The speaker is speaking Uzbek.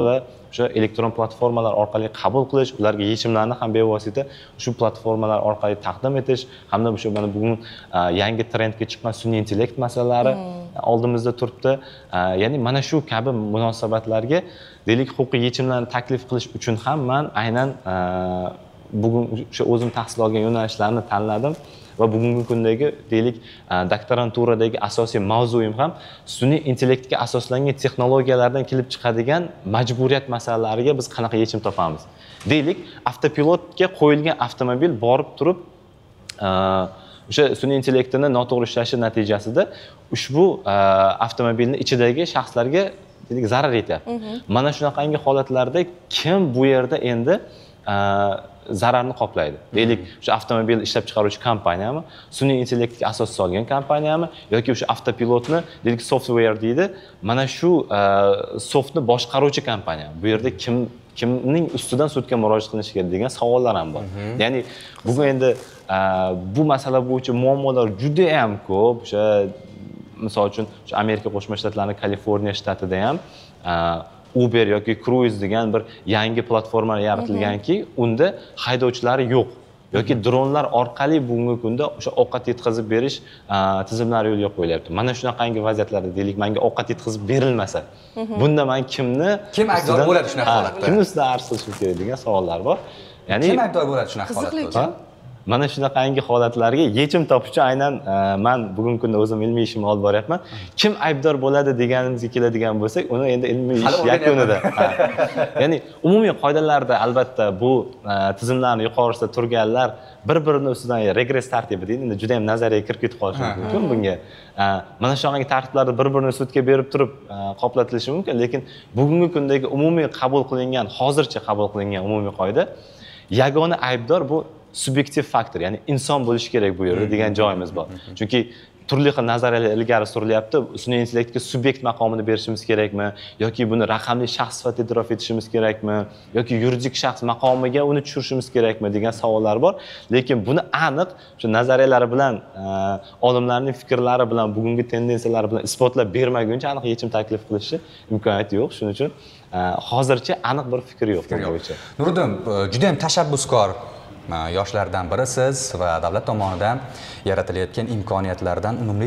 va o'sha elektron platformalar orqali qabul qilish, ularga yechimlarni ham bevosita shu platformalar orqali taqdim etish hamda o'sha mana bugun yangi trendga chiqqan sun'iy intellekt masalalari oldimizda turibdi. Ya'ni mana shu kabi munosabatlarga deylik huquqiy yechimlarni taklif qilish uchun ham men aynan bugun o'sha o'zim tahsil olgan yo'nalishlarni tanladim. Va bugungi kundagi deylik doktoranturadagi asosiy mavzuyim ham sun'iy intellektga asoslangan texnologiyalardan kelib chiqadigan majburiyat masalalariga biz qanaqa yechim topamiz. Deylik, avtopilotga qo'yilgan avtomobil borib turib o'sha sun'iy intellektini noto'g'ri ishlashi natijasida ushbu avtomobilni ichidagi shaxslarga deylik zarar yetyapti. Mana shunaqangi holatlarda kim bu yerda endi zararni qoplaydi? Deylik, o'sha avtomobil ishlab chiqaruvchi kompaniyami, sun'iy intellektga asos solgan kompaniyami yoki o'sha avtopilotni deylik software deydi, mana shu softni boshqaruvchi kompaniyami? Bu yerda kimning ustidan sudga murojaat qilish kerak degan savollar ham bor. Ya'ni bugun endi bu masala bo'yicha muammolar juda ham ko'p. O'sha misol uchun o'sha Amerika Qo'shma Shtatlarining Kaliforniya shtatida ham Uber yoki Cruise degan bir yangi platforma yaratilganki, unda haydovchilari yo'q yoki dronlar orqali bugungi kunda o'sha ovqat yetkazib berish tizimlari yo'lga qo'yilyapti. Mana shunaqangi vaziyatlarda deylik, menga ovqat yetkazib berilmasa, bunda men kim aybdor bo'ladi shunaqa holatda? Kimni ustidan arz qilishim kerak degan savollar bor. Ya'ni kim aybdor bo'ladi shunaqa holatda? Mana shunaqangi holatlarga yechim topish uchun aynan men bugungi kunda o'zim ilmiy ishimni olib boryapman. Kim aybdor bo'ladi deganimizga keladigan bo'lsak, uni endi ilmiy ish yakunida. Ya'ni umumiy qoidalarda albatta bu tizimlarning yuqorisida turganlar bir-birini ustidan regress tartibi deydi. Endi juda ham nazariyaga kirib ketib qolishi mumkin bunga. Mana shunaqangi tartiblarda bir-birini sudga berib turib qoplatilishi mumkin, lekin bugungi kundagi umumiy qabul qilingan, hozircha qabul qilingan umumiy qoida yagona aybdor bu subyektiv faktor, ya'ni inson bo'lishi kerak bu yerda degan joyimiz bor. Chunki turli xil nazariyalar ilgari surilyapti. Sun'iy intellektga subyekt maqomini berishimiz kerakmi yoki buni raqamli shaxs sifatida e'tirof etishimiz kerakmi yoki yuridik shaxs maqomiga uni tushirishimiz kerakmi degan savollar bor. Lekin buni aniq shu nazariyalari bilan, olimlarning fikrlari bilan, bugungi tendensiyalar bilan isbotlab bermaguncha aniq yechim taklif qilishi imkoniyati yo'q. Shuning uchun hozircha aniq bir fikr yo'q bu bo'yicha. Nuriddin, juda ham tashabbuskor yoshlardan birisiz va davlat tomonidan yaratilayotgan imkoniyatlardan unumli